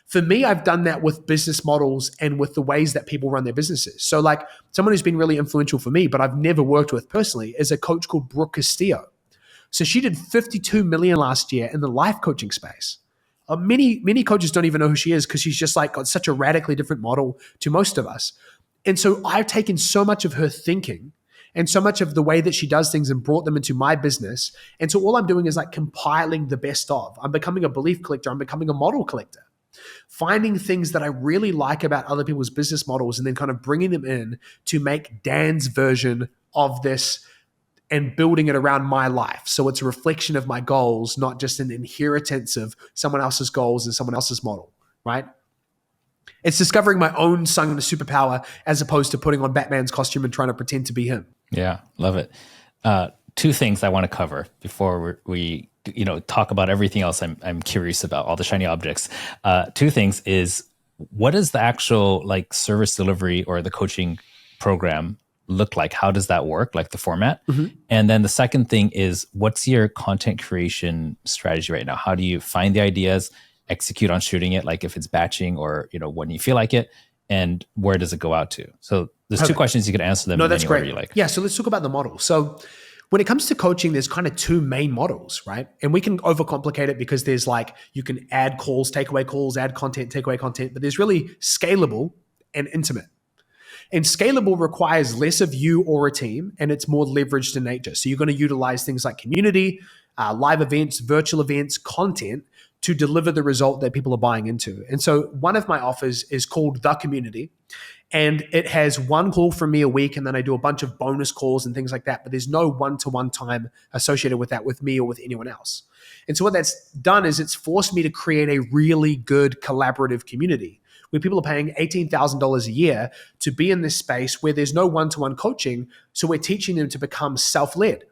For me, I've done that with business models and with the ways that people run their businesses. So like someone who's been really influential for me, but I've never worked with personally, is a coach called Brooke Castillo. So she did 52 million last year in the life coaching space. Many coaches don't even know who she is because she's just like got such a radically different model to most of us. And so I've taken so much of her thinking and so much of the way that she does things and brought them into my business. And so all I'm doing is like compiling the best of. I'm becoming a belief collector. I'm becoming a model collector. Finding things that I really like about other people's business models and then kind of bringing them in to make Dan's version of this and building it around my life. So it's a reflection of my goals, not just an inheritance of someone else's goals and someone else's model, right? It's discovering my own sung and superpower as opposed to putting on Batman's costume and trying to pretend to be him. Yeah, love it. Two things I want to cover before we talk about everything else I'm curious about, all the shiny objects. Two things is, what does the actual like service delivery or the coaching program look like? How does that work, like the format? Mm-hmm. And then the second thing is, what's your content creation strategy right now? How do you find the ideas, execute on shooting it, like if it's batching or when you feel like it, and where does it go out to? So there's two questions. You can answer them. No, that's great. You like. Yeah. So let's talk about the model. So when it comes to coaching, there's kind of two main models, right? And we can overcomplicate it because there's like, you can add calls, take away calls, add content, take away content, but there's really scalable and intimate. And scalable requires less of you or a team, and it's more leveraged in nature. So you're going to utilize things like community, live events, virtual events, content to deliver the result that people are buying into. And so one of my offers is called The Community, and it has one call from me a week, and then I do a bunch of bonus calls and things like that, but there's no one-to-one time associated with that with me or with anyone else. And so what that's done is it's forced me to create a really good collaborative community where people are paying $18,000 a year to be in this space where there's no one-to-one coaching, so we're teaching them to become self-led.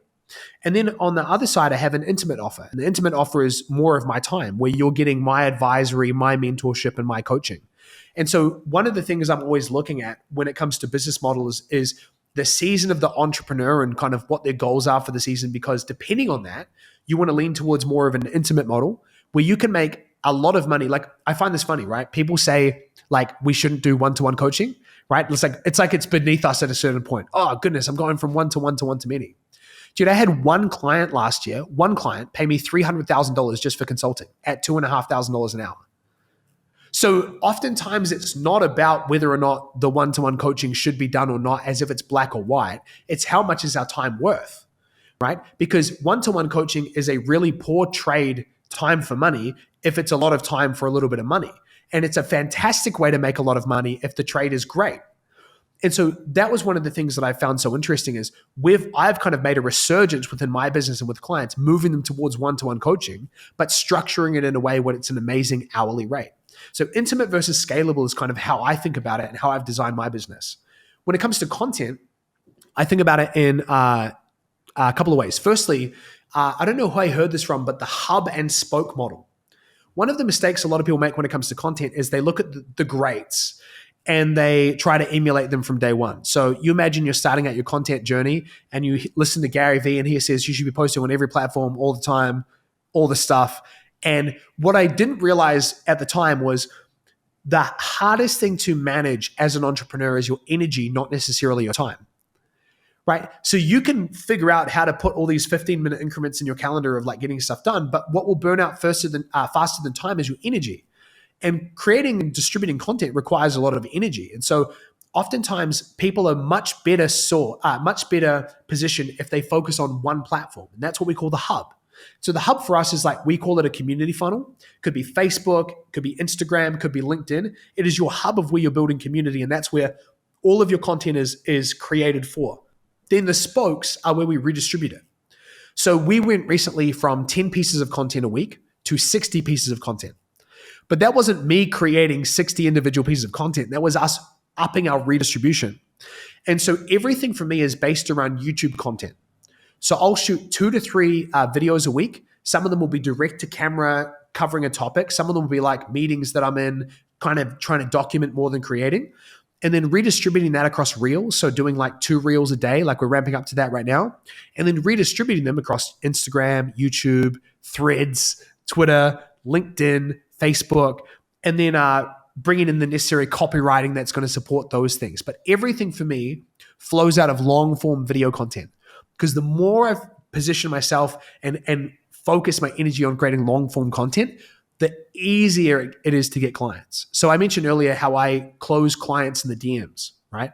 And then on the other side, I have an intimate offer. And the intimate offer is more of my time, where you're getting my advisory, my mentorship, and my coaching. And so one of the things I'm always looking at when it comes to business models is the season of the entrepreneur and kind of what their goals are for the season, because depending on that, you want to lean towards more of an intimate model where you can make a lot of money. Like, I find this funny, right? People say like we shouldn't do one-to-one coaching, right? It's like it's beneath us at a certain point. Oh goodness, I'm going from one to one to one to many. Dude, I had one client last year, one client pay me $300,000 just for consulting at $2,500 an hour. So oftentimes it's not about whether or not the one-to-one coaching should be done or not, as if it's black or white. It's how much is our time worth, right? Because one-to-one coaching is a really poor trade, time for money, if it's a lot of time for a little bit of money. And it's a fantastic way to make a lot of money if the trade is great. And so that was one of the things that I found so interesting is I've kind of made a resurgence within my business and with clients, moving them towards one-to-one coaching, but structuring it in a way where it's an amazing hourly rate. So intimate versus scalable is kind of how I think about it and how I've designed my business. When it comes to content, I think about it in a couple of ways. Firstly, I don't know who I heard this from, but the hub and spoke model. One of the mistakes a lot of people make when it comes to content is they look at the greats and they try to emulate them from day one. So you imagine you're starting out your content journey and you listen to Gary Vee and he says you should be posting on every platform all the time, all the stuff. And what I didn't realize at the time was the hardest thing to manage as an entrepreneur is your energy, not necessarily your time, right? So you can figure out how to put all these 15-minute increments in your calendar of like getting stuff done, but what will burn out faster than time is your energy. And creating and distributing content requires a lot of energy. And so oftentimes people are much better positioned if they focus on one platform. And that's what we call the hub. So the hub for us is like, we call it a community funnel. Could be Facebook, could be Instagram, could be LinkedIn. It is your hub of where you're building community. And that's where all of your content is created for. Then the spokes are where we redistribute it. So we went recently from 10 pieces of content a week to 60 pieces of content. But that wasn't me creating 60 individual pieces of content. That was us upping our redistribution. And so everything for me is based around YouTube content. So I'll shoot 2 to 3 videos a week. Some of them will be direct to camera covering a topic. Some of them will be like meetings that I'm in, kind of trying to document more than creating. And then redistributing that across reels. So doing like 2 reels a day, like we're ramping up to that right now. And then redistributing them across Instagram, YouTube, Threads, Twitter, LinkedIn, Facebook, and then bringing in the necessary copywriting that's going to support those things. But everything for me flows out of long form video content, because the more I've positioned myself and focus my energy on creating long form content, the easier it is to get clients. So I mentioned earlier how I close clients in the DMs, right?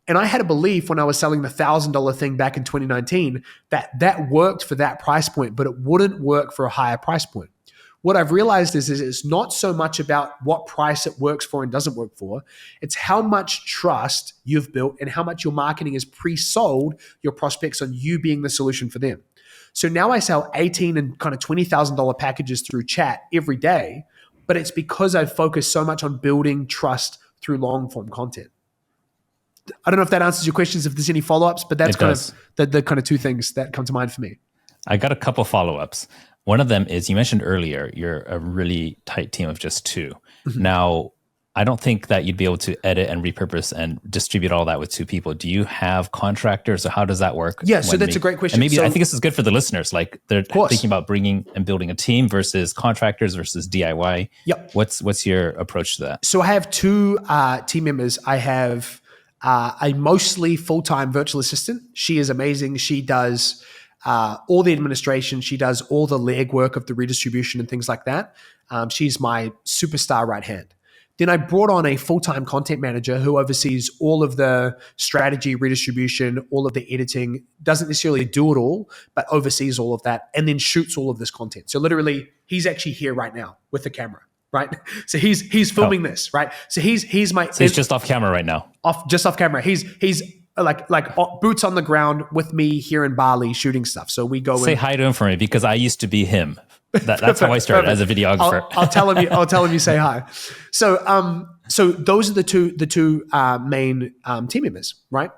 And I had a belief when I was selling the $1,000 thing back in 2019 that worked for that price point, but it wouldn't work for a higher price point. What I've realized is it's not so much about what price it works for and doesn't work for. It's how much trust you've built and how much your marketing has pre-sold your prospects on you being the solution for them. So now I sell $18,000 and kind of $20,000 packages through chat every day, but it's because I've focused so much on building trust through long form content. I don't know if that answers your questions, if there's any follow-ups, but that's kind of the kind of 2 things that come to mind for me. I got a couple follow-ups. One of them is, you mentioned earlier, you're a really tight team of just 2. Mm-hmm. Now, I don't think that you'd be able to edit and repurpose and distribute all that with 2 people. Do you have contractors, or how does that work? Yeah, so that's a great question. And maybe I think this is good for the listeners. Like they're thinking about bringing and building a team versus contractors versus DIY. Yep. What's your approach to that? So I have 2 team members. I have a mostly full-time virtual assistant. She is amazing. She does all the administration. She does all the legwork of the redistribution and things like that. She's my superstar right hand. Then I brought on a full-time content manager who oversees all of the strategy, redistribution, all of the editing, doesn't necessarily do it all, but oversees all of that and then shoots all of this content. So literally, he's actually here right now with the camera, right? So he's filming this, right? So he's my... So he's just off camera right now? Just off camera. He's like boots on the ground with me here in Bali shooting stuff. So we go Say hi to him for me, because I used to be him. That's how I started as a videographer. I'll tell him you say hi. So those are the two main team members, right?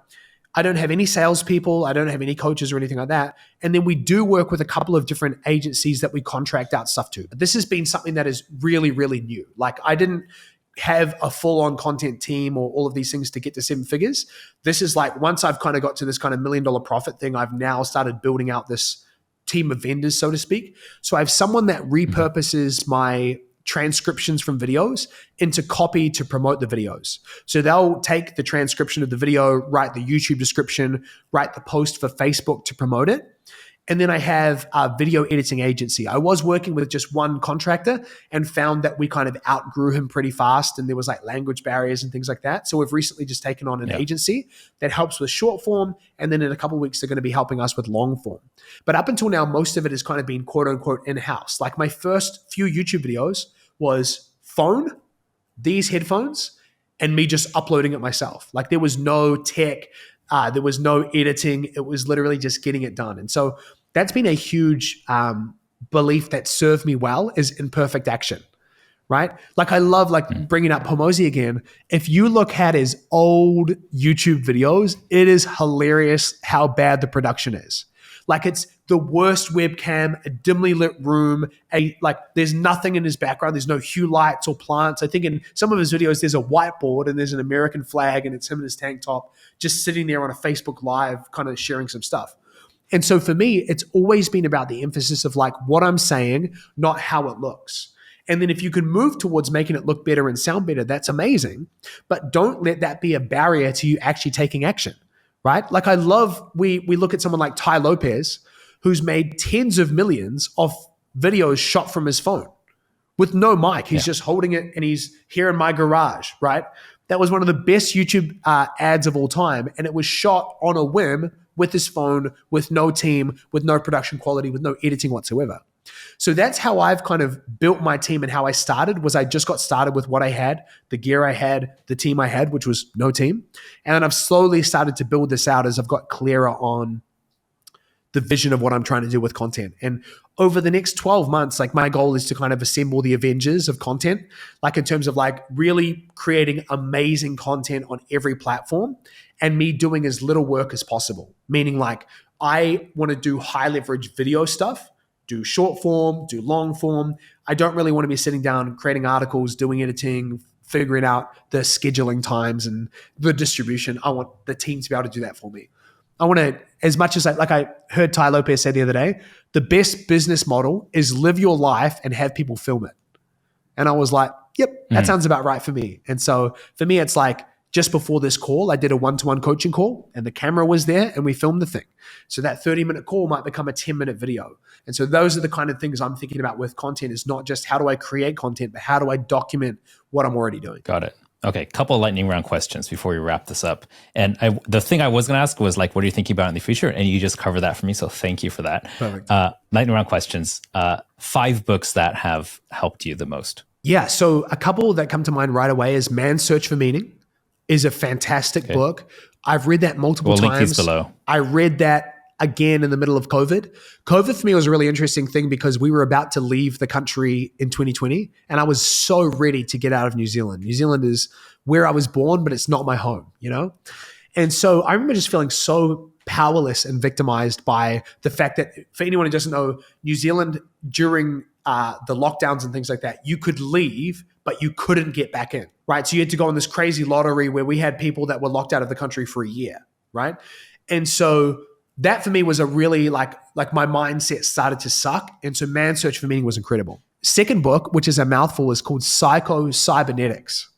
I don't have any salespeople. I don't have any coaches or anything like that. And then we do work with a couple of different agencies that we contract out stuff to. But this has been something that is really, really new. Like I didn't have a full-on content team or all of these things to get to 7 figures. This is like, once I've kind of got to this kind of $1 million profit thing, I've now started building out this team of vendors, so to speak. So I have someone that repurposes my transcriptions from videos into copy to promote the videos. So they'll take the transcription of the video, write the YouTube description, write the post for Facebook to promote it. And then I have a video editing agency. I was working with just one contractor and found that we kind of outgrew him pretty fast, and there was like language barriers and things like that. So we've recently just taken on an agency that helps with short form, and then in a couple of weeks they're going to be helping us with long form. But up until now, most of it has kind of been quote unquote in-house. Like my first few YouTube videos was phone, these headphones, and me just uploading it myself. Like there was no tech, there was no editing. It was literally just getting it done. And so that's been a huge belief that served me well, is imperfect action, right? Like I love bringing up Pomozi again. If you look at his old YouTube videos, it is hilarious how bad the production is. Like it's the worst webcam, a dimly lit room, there's nothing in his background. There's no hue lights or plants. I think in some of his videos, there's a whiteboard and there's an American flag and it's him in his tank top, just sitting there on a Facebook Live, kind of sharing some stuff. And so for me, it's always been about the emphasis of like what I'm saying, not how it looks. And then if you can move towards making it look better and sound better, that's amazing. But don't let that be a barrier to you actually taking action, right? Like I love, we look at someone like Ty Lopez, who's made tens of millions of videos shot from his phone with no mic. He's just holding it and he's here in my garage, right? That was one of the best YouTube ads of all time. And it was shot on a whim with his phone, with no team, with no production quality, with no editing whatsoever. So that's how I've kind of built my team, and how I started was I just got started with what I had, the gear I had, the team I had, which was no team. And I've slowly started to build this out as I've got clearer on the vision of what I'm trying to do with content. And over the next 12 months, like my goal is to kind of assemble the Avengers of content, like in terms of like really creating amazing content on every platform and me doing as little work as possible. Meaning like I want to do high leverage video stuff, do short form, do long form. I don't really want to be sitting down creating articles, doing editing, figuring out the scheduling times and the distribution. I want the team to be able to do that for me. I want to, as much as I heard Ty Lopez say the other day, the best business model is live your life and have people film it. And I was like, yep, that sounds about right for me. And so for me, it's like just before this call, I did a one-to-one coaching call and the camera was there and we filmed the thing. So that 30-minute call might become a 10-minute video. And so those are the kind of things I'm thinking about with content, is not just how do I create content, but how do I document what I'm already doing. Got it. Okay, couple of lightning round questions before we wrap this up. And the thing I was going to ask was like, what are you thinking about in the future? And you just covered that for me, so thank you for that. Perfect. Lightning round questions. 5 books that have helped you the most. Yeah, so a couple that come to mind right away is Man's Search for Meaning is a fantastic book. I've read that multiple times. We'll link these below. I read that again in the middle of COVID. COVID for me was a really interesting thing because we were about to leave the country in 2020 and I was so ready to get out of New Zealand. New Zealand is where I was born, but it's not my home, you know? And so I remember just feeling so powerless and victimized by the fact that, for anyone who doesn't know, New Zealand during the lockdowns and things like that, you could leave, but you couldn't get back in, right? So you had to go on this crazy lottery where we had people that were locked out of the country for a year, right? And so that for me was a really like my mindset started to suck. And so Man's Search for Meaning was incredible. Second book, which is a mouthful, is called Psycho-Cybernetics.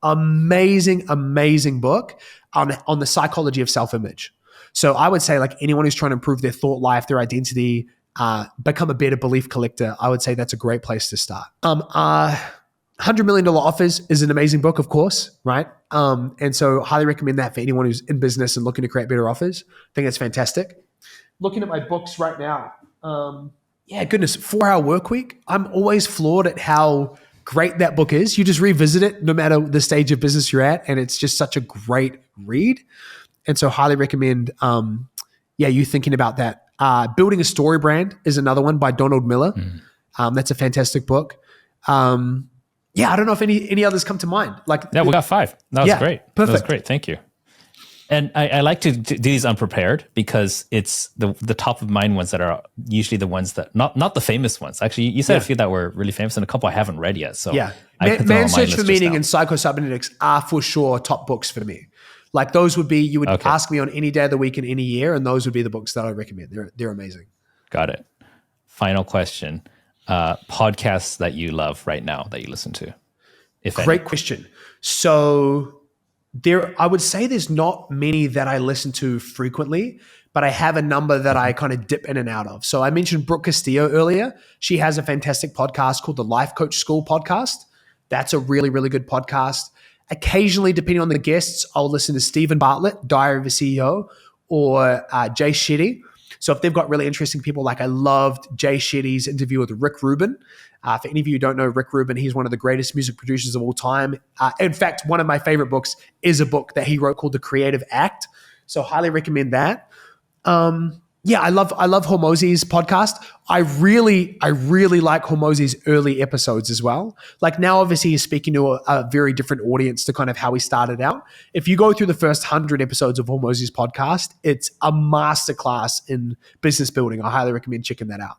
Amazing, amazing book on the psychology of self-image. So I would say like anyone who's trying to improve their thought life, their identity, become a better belief collector, I would say that's a great place to start. $100 Million Offers is an amazing book, of course, right? And so highly recommend that for anyone who's in business and looking to create better offers. I think that's fantastic. Looking at my books right now. 4-Hour Workweek. I'm always floored at how great that book is. You just revisit it no matter the stage of business you're at. And it's just such a great read. And so highly recommend, you thinking about that. Building a Story Brand is another one by Donald Miller. That's a fantastic book. I don't know if any others come to mind. We got 5. That was great. Perfect. That was great. Thank you. And I like to do these unprepared because it's the top of mind ones that are usually the ones that not the famous ones. Actually, you said a few that were really famous and a couple I haven't read yet. So Man's Search for Meaning and Psycho-Cybernetics are for sure top books for me. Like those would be, you would ask me on any day of the week in any year, and those would be the books that I recommend. They're amazing. Got it. Final question. podcasts that you love right now that you listen to, if any? Great question. So I would say there's not many that I listen to frequently, but I have a number that I kind of dip in and out of. So I mentioned Brooke Castillo earlier. She has a fantastic podcast called the Life Coach School Podcast. That's a really, really good podcast. Occasionally, depending on the guests, I'll listen to Stephen Bartlett, Diary of a CEO, or Jay Shetty. So if they've got really interesting people, like I loved Jay Shetty's interview with Rick Rubin. For any of you who don't know Rick Rubin, he's one of the greatest music producers of all time. In fact, one of my favorite books is a book that he wrote called The Creative Act. So highly recommend that. I love Hormozi's podcast. I really like Hormozi's early episodes as well. Like now, obviously, he's speaking to a very different audience to kind of how he started out. If you go through the first 100 episodes of Hormozi's podcast, it's a masterclass in business building. I highly recommend checking that out.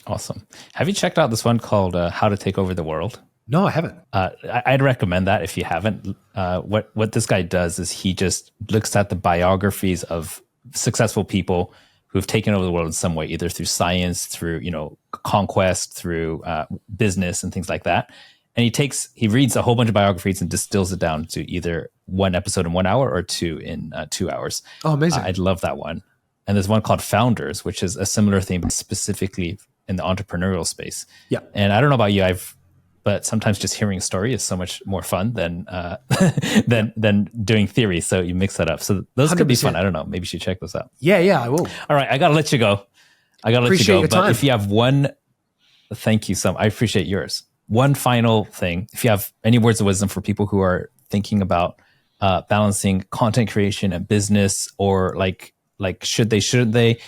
Awesome. Have you checked out this one called How to Take Over the World? No, I haven't. I'd recommend that if you haven't. What this guy does is he just looks at the biographies of successful people who've taken over the world in some way, either through science, through conquest, through business and things like that. And he reads a whole bunch of biographies and distills it down to either one episode in 1 hour or two in 2 hours. Oh, amazing! I'd love that one. And there's one called Founders, which is a similar thing, but specifically in the entrepreneurial space. Yeah. And I don't know about you, but sometimes just hearing a story is so much more fun than than doing theory. So you mix that up. So those 100%. Could be fun. I don't know. Maybe you should check those out. Yeah, I will. All right, I gotta let you go. Appreciate your time. But if you have one, thank you I appreciate yours. One final thing. If you have any words of wisdom for people who are thinking about balancing content creation and business, or like shouldn't they?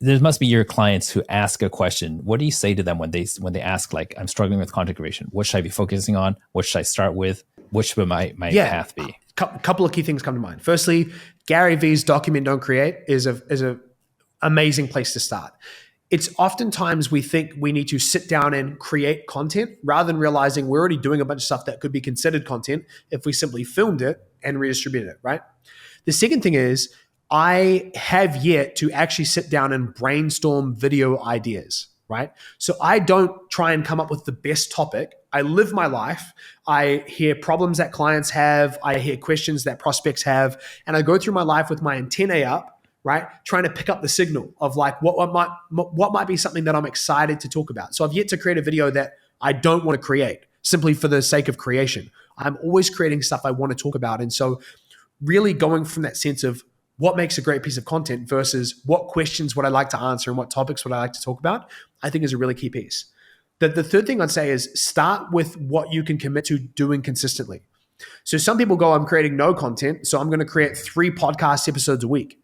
There must be your clients who ask a question. What do you say to them when they ask, like, I'm struggling with content creation? What should I be focusing on? What should I start with? What should my path be? Couple of key things come to mind. Firstly, Gary Vee's Document, Don't Create is a amazing place to start. It's oftentimes we think we need to sit down and create content rather than realizing we're already doing a bunch of stuff that could be considered content if we simply filmed it and redistributed it, right? The second thing is, I have yet to actually sit down and brainstorm video ideas, right? So I don't try and come up with the best topic. I live my life. I hear problems that clients have. I hear questions that prospects have. And I go through my life with my antennae up, right? Trying to pick up the signal of like what might be something that I'm excited to talk about. So I've yet to create a video that I don't want to create simply for the sake of creation. I'm always creating stuff I want to talk about. And so really going from that sense of what makes a great piece of content versus what questions would I like to answer and what topics would I like to talk about, I think is a really key piece. The third thing I'd say is start with what you can commit to doing consistently. So some people go, I'm creating no content, so I'm going to create 3 podcast episodes a week.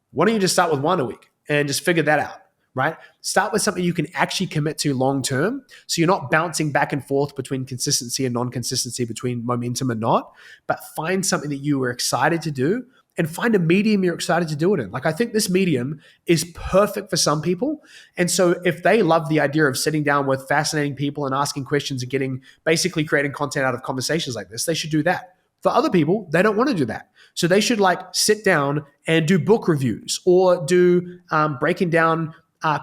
Why don't you just start with 1 a week and just figure that out, right? Start with something you can actually commit to long term, so you're not bouncing back and forth between consistency and non-consistency, between momentum and not, but find something that you are excited to do and find a medium you're excited to do it in. Like, I think this medium is perfect for some people. And so if they love the idea of sitting down with fascinating people and asking questions and basically creating content out of conversations like this, they should do that. For other people, they don't want to do that. So they should sit down and do book reviews or do breaking down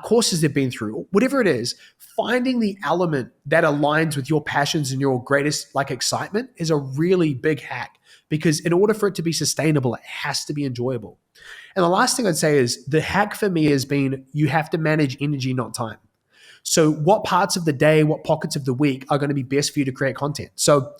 courses they've been through, whatever it is. Finding the element that aligns with your passions and your greatest excitement is a really big hack. Because in order for it to be sustainable, it has to be enjoyable. And the last thing I'd say is the hack for me has been you have to manage energy, not time. So what parts of the day, what pockets of the week are going to be best for you to create content? So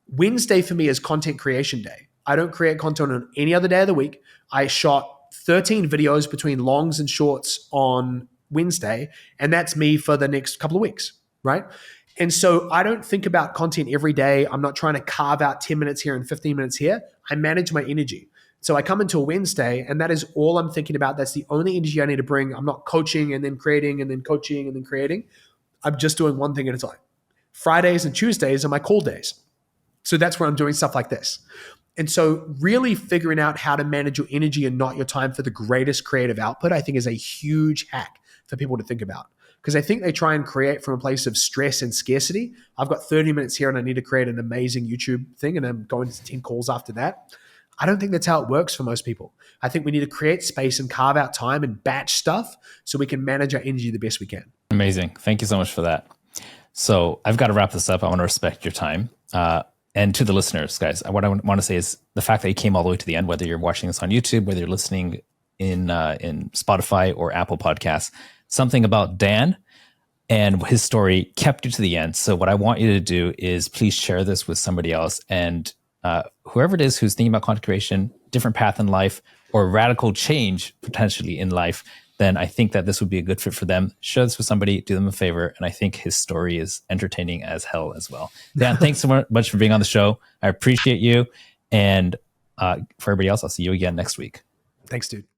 Wednesday for me is content creation day. I don't create content on any other day of the week. I shot 13 videos between longs and shorts on Wednesday, and that's me for the next couple of weeks, right? And so I don't think about content every day. I'm not trying to carve out 10 minutes here and 15 minutes here. I manage my energy. So I come into a Wednesday and that is all I'm thinking about. That's the only energy I need to bring. I'm not coaching and then creating and then coaching and then creating. I'm just doing one thing at a time. Fridays and Tuesdays are my call days. So that's where I'm doing stuff like this. And so really figuring out how to manage your energy and not your time for the greatest creative output, I think is a huge hack for people to think about. Because I think they try and create from a place of stress and scarcity. I've got 30 minutes here and I need to create an amazing YouTube thing and I'm going to 10 calls after that. I don't think that's how it works for most people. I think we need to create space and carve out time and batch stuff so we can manage our energy the best we can. Amazing. Thank you so much for that. So I've got to wrap this up. I want to respect your time. And to the listeners, guys, what I want to say is the fact that you came all the way to the end, whether you're watching this on YouTube, whether you're listening in Spotify or Apple Podcasts, something about Dan and his story kept you to the end. So what I want you to do is please share this with somebody else. And whoever it is who's thinking about content creation, different path in life, or radical change potentially in life, then I think that this would be a good fit for them. Share this with somebody, do them a favor. And I think his story is entertaining as hell as well. Dan, thanks so much for being on the show. I appreciate you. And for everybody else, I'll see you again next week. Thanks, dude.